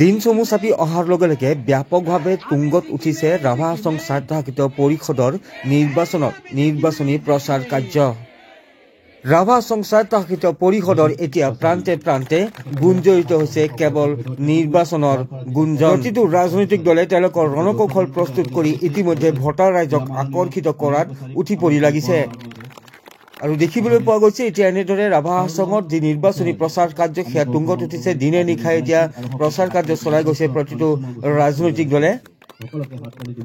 দিন চমু চাপি অহাৰ লগে লগে ব্যাপকভাৱে তুংগত উঠিছে ৰাভা হাছং স্বায়ত্তশাসিত পৰিষদৰ নিৰ্বাচনী প্ৰচাৰ কাৰ্য। ৰাভা হাছং স্বায়ত্তশাসিত পৰিষদৰ এতিয়া প্ৰান্তে প্ৰান্তে গুঞ্জৰিত হৈছে কেৱল নিৰ্বাচনৰ গুঞ্জন। প্ৰতিটো ৰাজনৈতিক দলে তেওঁলোকৰ ৰণকৌশল প্ৰস্তুত কৰি ইতিমধ্যে ভোটাৰ ৰাইজক আকৰ্ষিত কৰাত উঠি পৰি লাগিছে। আৰু দেখিবলৈ পোৱা গৈছে এতিয়া এনেদৰে ৰাভা হাছঙত যি নিৰ্বাচনী প্ৰচাৰ কাৰ্য সেয়া তুংগত উঠিছে। দিনে নিশাই এতিয়া প্ৰচাৰ কাৰ্য চলাই গৈছে প্ৰতিটো ৰাজনৈতিক দলে।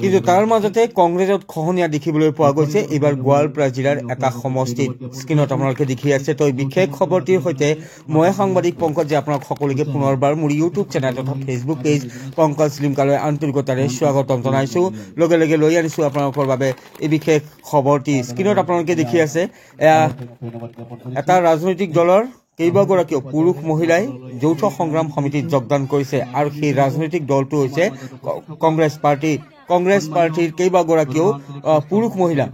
কিন্তু তাৰ মাজতে কংগ্ৰেছত খহনীয়া দেখিবলৈ পোৱা গৈছে এইবাৰ গোৱালপাৰা জিলাৰ এটা সমষ্টিত। স্ক্ৰীণত আপোনালোকে দেখি আছে। তো বিশেষ খবৰটিৰ সৈতে মই সাংবাদিক পংকজ আপোনাক সকলোকে পুনৰবাৰ মোৰ ইউটিউব চেনেল তথা ফেচবুক পেজ পংকজ লিমকালৈ আন্তৰিকতাৰে স্বাগতম জনাইছো। লগে লগে লৈ আনিছো আপোনালোকৰ বাবে এই বিশেষ খবৰটি। স্ক্ৰীণত আপোনালোকে দেখি আছে এটা ৰাজনৈতিক দলৰ কেইবাগৰাকীও পুৰুষ মহিলাই যৌথ সংগ্ৰাম সমিতিত যোগদান কৰিছে আৰু সেই ৰাজনৈতিক দলটো হৈছে কংগ্ৰেছ পাৰ্টিৰ কেইবাগৰাকীও পুৰুষ মহিলা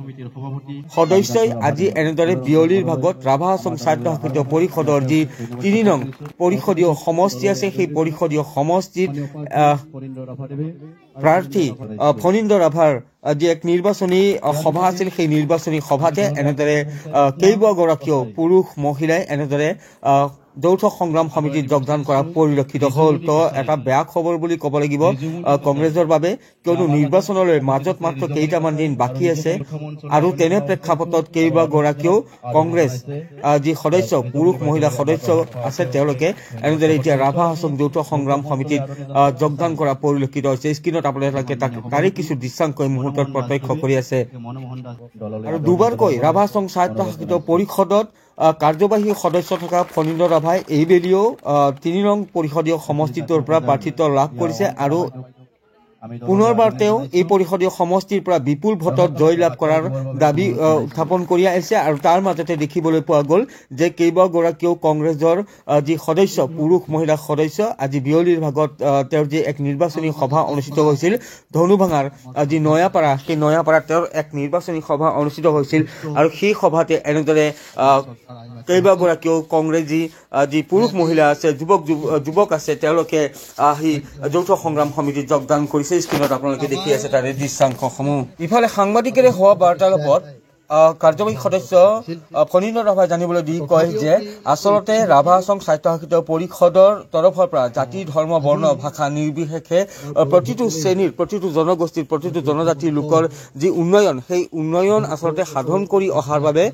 সদস্যই আজি এনেদৰে বিয়লিৰ ভাগত ৰাভা হাছং স্বায়ত্তশাসিত পৰিষদৰ যি ৩ নং পৰিষদীয় সমষ্টি আছে সেই পৰিষদীয় সমষ্টিত প্ৰাৰ্থী ফণীন্দ্ৰ ৰাভাৰ যি এক নিৰ্বাচনী সভা আছিল সেই নিৰ্বাচনী সভাতে এনেদৰে কেইবাগৰাকীও পুৰুষ মহিলাই এনেদৰে যৌথ সংগ্ৰাম সমিতিত যোগদান কৰা পৰিলক্ষিত হ'ল। তো এটা বেয়া খবৰ বুলি ক'ব লাগিব কংগ্ৰেছৰ বাবে, কিয়নো নিৰ্বাচনলৈ মাজত মাত্ৰ কেইটামান দিন বাকী আছে আৰু তেনে প্ৰেক্ষাপটত কেইবাগৰাকীও কংগ্ৰেছ যি সদস্য পুৰুষ মহিলা সদস্য আছে তেওঁলোকে এনেদৰে এতিয়া ৰাভা হাছং যৌথ সংগ্ৰাম সমিতিত যোগদান কৰা পৰিলক্ষিত হৈছে। স্ক্ৰীণত আপোনালোকে তাৰে কিছু দৃশ্যাংশ মুহূৰ্তত প্ৰত্যক্ষ কৰি আছে। আৰু দুবাৰকৈ ৰাভা হাছং স্বায়ত্তশাসিত পৰিষদত কাৰ্যবাহী সদস্য থকা ফণীন্দ্ৰ ৰাভাই এইবেলিও ৩ নং পৰিষদীয় সমষ্টিটোৰ পৰা প্ৰাৰ্থিত্ব লাভ কৰিছে আৰু পুনৰবাৰ তেওঁ এই পৰিষদীয় সমষ্টিৰ পৰা বিপুল ভোটত জয় লাভ কৰাৰ দাবী উত্থাপন কৰি আহিছে। আৰু তাৰ মাজতে দেখিবলৈ পোৱা গ'ল যে কেইবাগৰাকীও কংগ্ৰেছৰ যি সদস্য পুৰুষ মহিলা সদস্য আজি বিয়লিৰ ভাগত তেওঁৰ যি এক নিৰ্বাচনী সভা অনুষ্ঠিত হৈছিল ধনুভাঙাৰ যি নয়াপাৰা, সেই নয়াপাৰাত তেওঁৰ এক নিৰ্বাচনী সভা অনুষ্ঠিত হৈছিল আৰু সেই সভাতে এনেদৰে কেইবাগৰাকীও কংগ্ৰেছী যি পুৰুষ মহিলা আছে যুৱক আছে তেওঁলোকে আহি যৌথ সংগ্ৰাম সমিতিত যোগদান কৰিছে। স্ক্ৰীণত আপোনালোকে দেখি আছে তাৰে দৃশ্যাংশসমূহ। ইফালে সাংবাদিকেৰে হোৱা বাৰ্তালাপত কাৰ্যবাহী সদস্য ফণীন্দ্ৰ ৰাভাই জানিবলৈ দি কয় যে আচলতে ৰাভা হাছং স্বায়ত্তশাসিত পৰিষদৰ তৰফৰ পৰা জাতি ধৰ্ম বৰ্ণ ভাষা নিৰ্বিশেষে প্ৰতিটো শ্ৰেণীৰ প্ৰতিটো জনগোষ্ঠীৰ প্ৰতিটো জনজাতিৰ লোকৰ যি উন্নয়ন সেই উন্নয়ন আচলতে সাধন কৰি অহাৰ বাবে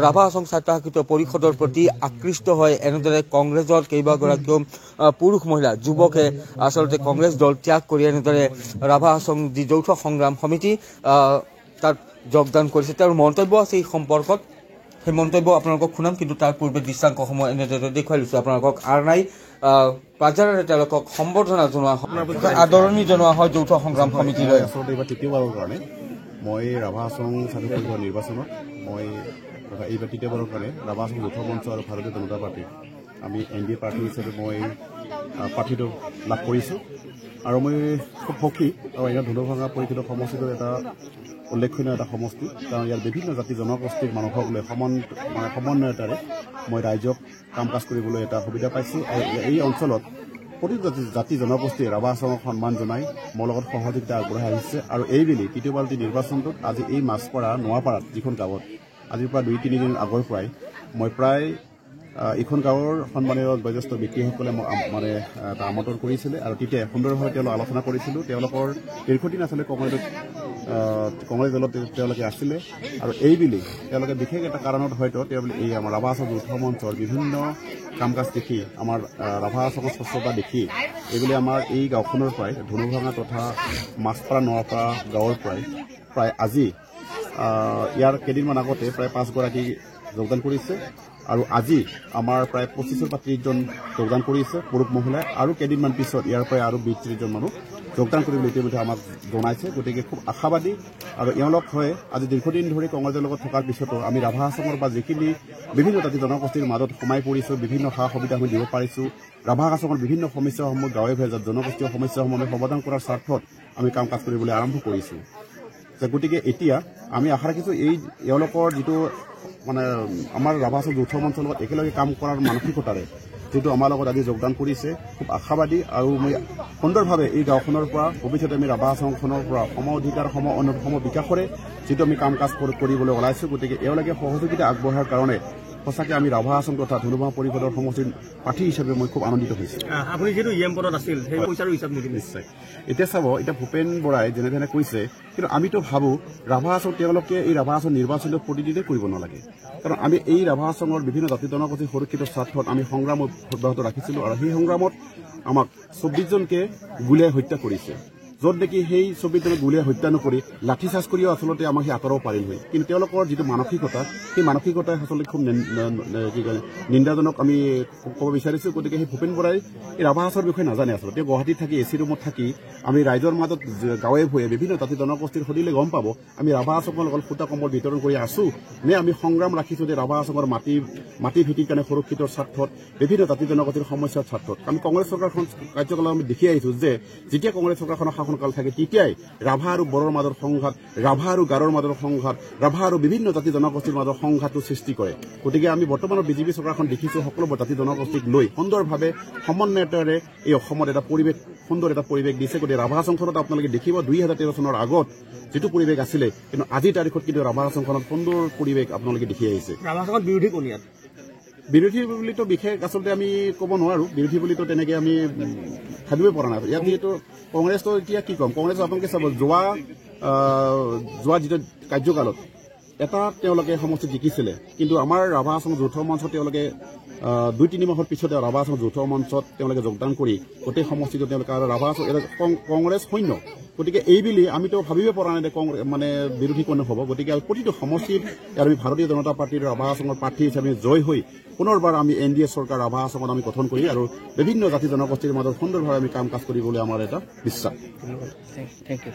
ৰাভা হাছং স্বায়ত্তশাসিত পৰিষদৰ প্ৰতি আকৃষ্ট হয় এনেদৰে কংগ্ৰেছৰ কেইবাগৰাকীও পুৰুষ মহিলা যুৱকে আচলতে কংগ্ৰেছ দল ত্যাগ কৰি এনেদৰে ৰাভা হাছং যি যৌথ সংগ্ৰাম সমিতি তাত যোগদান কৰিছে। তেওঁৰ মন্তব্য আছে এই সম্পৰ্কত, সেই মন্তব্য আপোনালোকক শুনাম, কিন্তু তাৰ পূৰ্বে দৃশ্যাংশসমূহ এনেদৰে দেখুৱাই লৈছোঁ আপোনালোকক। আৰনাই পাজাৰেৰে তেওঁলোকক সম্বৰ্ধনা জনোৱা হয়, আদৰণি জনোৱা হয় যৌথ সংগ্ৰাম সমিতিলৈ। আচলতে এইবাৰ তৃতীয়বাৰৰ কাৰণে মই ৰাভা হাছং স্বায়ত্তশাসিত নিৰ্বাচনত মই এইবাৰ তৃতীয়বাৰৰ কাৰণে ৰাভা হাছং যৌথ মঞ্চ আৰু ভাৰতীয় জনতা পাৰ্টি আমি NDA প্ৰাৰ্থী হিচাপে মই প্ৰাৰ্থীটো লাভ কৰিছোঁ আৰু মই খুব সুখী। আৰু ইয়াত ধনুভাঙা পৰিষদীয় সমষ্টিটোৰ এটা উল্লেখনীয় এটা সমষ্টি, কাৰণ ইয়াৰ বিভিন্ন জাতি জনগোষ্ঠীৰ মানুহক লৈ সমন্বয়তাৰে মই ৰাইজক কাম কাজ কৰিবলৈ এটা সুবিধা পাইছোঁ। আৰু এই অঞ্চলত প্ৰতিটো জাতি জনগোষ্ঠীয়ে ৰাভা হাছঙক সন্মান জনাই মোৰ লগত সহযোগিতা আগবঢ়াই আহিছে। আৰু এইবেলি তৃতীয়বাৰ নিৰ্বাচনটোত আজি এই মাছপাৰা নৱাপাৰাত যিখন গাঁৱত আজিৰ পৰা 2-3 দিন আগৰ পৰাই মই প্ৰায় এইখন গাঁৱৰ সন্মানীয় বয়োজ্যেষ্ঠ ব্যক্তিসকলে মানে এটা আমন্ত্ৰণ কৰিছিলে আৰু তেতিয়া সুন্দৰভাৱে তেওঁলোক আলোচনা কৰিছিলোঁ। তেওঁলোকৰ দীৰ্ঘদিন আচলতে কংগ্ৰেছ দলত তেওঁলোকে আছিলে আৰু এইবেলি তেওঁলোকে বিশেষ এটা কাৰণত হয়তো এই আমাৰ ৰাভা হাছং যৌথ মঞ্চৰ বিভিন্ন কাম কাজ দেখি আমাৰ ৰাভা হাছঙৰ স্বচ্ছতা দেখি এইবুলি আমাৰ এই গাঁওখনৰ পৰাই ধনুভাঙা তথা মাছপাৰা নৱাপাৰা গাঁৱৰ প্ৰায় আজি ইয়াৰ কেইদিনমান আগতে প্ৰায় 5 গৰাকী যোগদান কৰিছে আৰু আজি আমাৰ প্ৰায় 25 বা 30 জন যোগদান কৰিছে পুৰুষ মহিলাই আৰু কেইদিনমান পিছত ইয়াৰ পৰাই আৰু 20-30 জন মানুহ যোগদান কৰিবলৈ ইতিমধ্যে আমাক জনাইছে। গতিকে খুব আশাবাদী আৰু এওঁলোক হৈ আজি দীৰ্ঘদিন ধৰি কংগ্ৰেছৰ লগত থকাৰ পিছতো আমি ৰাভা হাছঙৰ বা যিখিনি বিভিন্ন জাতি জনগোষ্ঠীৰ মাজত সোমাই পৰিছোঁ, বিভিন্ন সা সুবিধা আমি দিব পাৰিছোঁ, ৰাভা হাছঙৰ বিভিন্ন সমস্যাসমূহ গাঁৱে ভেজা জনগোষ্ঠীয় সমস্যাসমূহ সমাধান কৰাৰ স্বাৰ্থত আমি কাম কাজ কৰিবলৈ আৰম্ভ কৰিছোঁ। গতিকে এতিয়া আমি আশা ৰাখিছোঁ এওঁলোকৰ যিটো মানে আমাৰ ৰাভা হাছং যৌথ মঞ্চৰ লগত একেলগে কাম কৰাৰ মানসিকতাৰে যিটো আমাৰ লগত আজি যোগদান কৰিছে খুব আশাবাদী আৰু মই সুন্দৰভাৱে এই গাঁওখনৰ পৰা ভৱিষ্যতে আমি ৰাভা হাছংখনৰ পৰা সম অধিকাৰ সম বিকাশৰে যিটো আমি কাম কাজ কৰিবলৈ ওলাইছোঁ গতিকে এওঁলোকে সহযোগিতা আগবঢ়াৰ কাৰণে সঁচাকৈ আমি ৰাভা হাছং তথা ধুনুমা পৰিষদৰ সমষ্টিৰ প্ৰাৰ্থী হিচাপে মই খুব আনন্দিত হৈছোঁ। আপুনি যিহেতু ইএম পদত আছিল সেই পইচাৰো হিচাপ নিদিলে নিশ্চয়। এতিয়া চাব এতিয়া ভূপেন বৰাই যেনেধৰণে কৈছে কিন্তু আমিতো ভাবোঁ ৰাভা হাছং তেওঁলোকে এই ৰাভা হাছং নিৰ্বাচনত প্ৰতিনিধিত্ব কৰিব নালাগে কাৰণ আমি এই ৰাভা হাছঙৰ বিভিন্ন জাতি জনগোষ্ঠীৰ সুৰক্ষিত স্বাৰ্থত আমি সংগ্ৰাম অব্যাহত ৰাখিছিলোঁ আৰু সেই সংগ্ৰামত আমাক 24জনকে গুলীয়াই হত্যা কৰিছে য'ত নেকি সেই 24জনক গুলীয়াই হত্যা নকৰি লাঠিচাৰ্জ কৰিও আচলতে আমাক সেই আঁতৰাব পাৰিল হয় কিন্তু তেওঁলোকৰ যিটো মানসিকতা সেই মানসিকতাই আচলতে খুব নিন্দাজনক আমি ক'ব বিচাৰিছোঁ গতিকে সেই ভূপেন বৰাই এই ৰাভা হাছৰ বিষয়ে নাজানে আচলতে তেওঁ গুৱাহাটীত থাকি এচি ৰুমত থাকি আমি ৰাইজৰ মাজত গাঁৱে ভূঞে বিভিন্ন জাতি জনগোষ্ঠীৰ সুধিলে গম পাব আমি ৰাভা হাছঙৰ লগত ফুটা কম্বল বিতৰণ কৰি আছোঁ নে আমি সংগ্ৰাম ৰাখিছোঁ যে ৰাভা হাছঙৰ মাটি ভিত্তিৰ কাৰণে সুৰক্ষিত স্বাৰ্থত বিভিন্ন জাতি জনগোষ্ঠীৰ সমস্যাৰ স্বাৰ্থত আমি কংগ্ৰেছ চৰকাৰখন কাৰ্যকলাপ আমি দেখি আহিছোঁ যে যেতিয়া কংগ্ৰেছ চৰকাৰখনৰ শাসনকাল থাকে তেতিয়াই ৰাভা আৰু বড়োৰ মাজৰ সংঘাত ৰাভা আৰু গাৰোৰ মাজৰ সংঘাত ৰাভা আৰু বিভিন্ন জাতি জনগোষ্ঠীৰ মাজৰ সংঘাতটো সৃষ্টি কৰে গতিকে আমি বৰ্তমানৰ বিজেপি চৰকাৰখন দেখিছোঁ সকলোবোৰ জাতি জনগোষ্ঠীক লৈ সুন্দৰভাৱে সমন্বয়তাৰে এই অসমত এটা পৰিৱেশ সুন্দৰ এটা পৰিৱেশ দিছে গতিকে ৰাভা হাছংখনত আপোনালোকে দেখিব 2013 চনৰ আগত যিটো পৰিৱেশ আছিলে কিন্তু আজিৰ তাৰিখত কিন্তু ৰাভা হাছংখনত সুন্দৰ পৰিৱেশ আপোনালোকে দেখি আহিছে। ৰাভা হাছঙত বিৰোধী কোন ইয়াত বিৰোধী বুলিতো বিশেষ আচলতে আমি ক'ব নোৱাৰোঁ বিৰোধী বুলিতো তেনেকৈ আমি ভাবিবই পৰা নাই ইয়াত যিহেতু কংগ্ৰেছটো এতিয়া কি ক'ম কংগ্ৰেছ আপোনালোকে চাব যোৱা যিটো কাৰ্যকালত এটা তেওঁলোকে সমষ্টি জিকিছিলে কিন্তু আমাৰ ৰাভা হাছং যৌথ মঞ্চত তেওঁলোকে 2-3 মাহৰ পিছতে ৰাভা হাছং যৌথ মঞ্চত তেওঁলোকে যোগদান কৰি গোটেই সমষ্টিটো তেওঁলোকে আৰু ৰাভা হাছং কংগ্ৰেছ শূন্য গতিকে এইবুলি আমিতো ভাবিবই পৰা নাই যে মানে বিৰোধী কোনে হ'ব গতিকে প্ৰতিটো সমষ্টিত আমি ভাৰতীয় জনতা পাৰ্টীৰ ৰাভা হাছঙৰ প্ৰাৰ্থী হিচাপে জয় হৈ পুনৰবাৰ আমি NDA চৰকাৰ ৰাভা হাছঙত আমি গঠন কৰি আৰু বিভিন্ন জাতি জনগোষ্ঠীৰ মাজত সুন্দৰভাৱে আমি কাম কাজ কৰিবলৈ আমাৰ এটা বিশ্বাস। Thank U.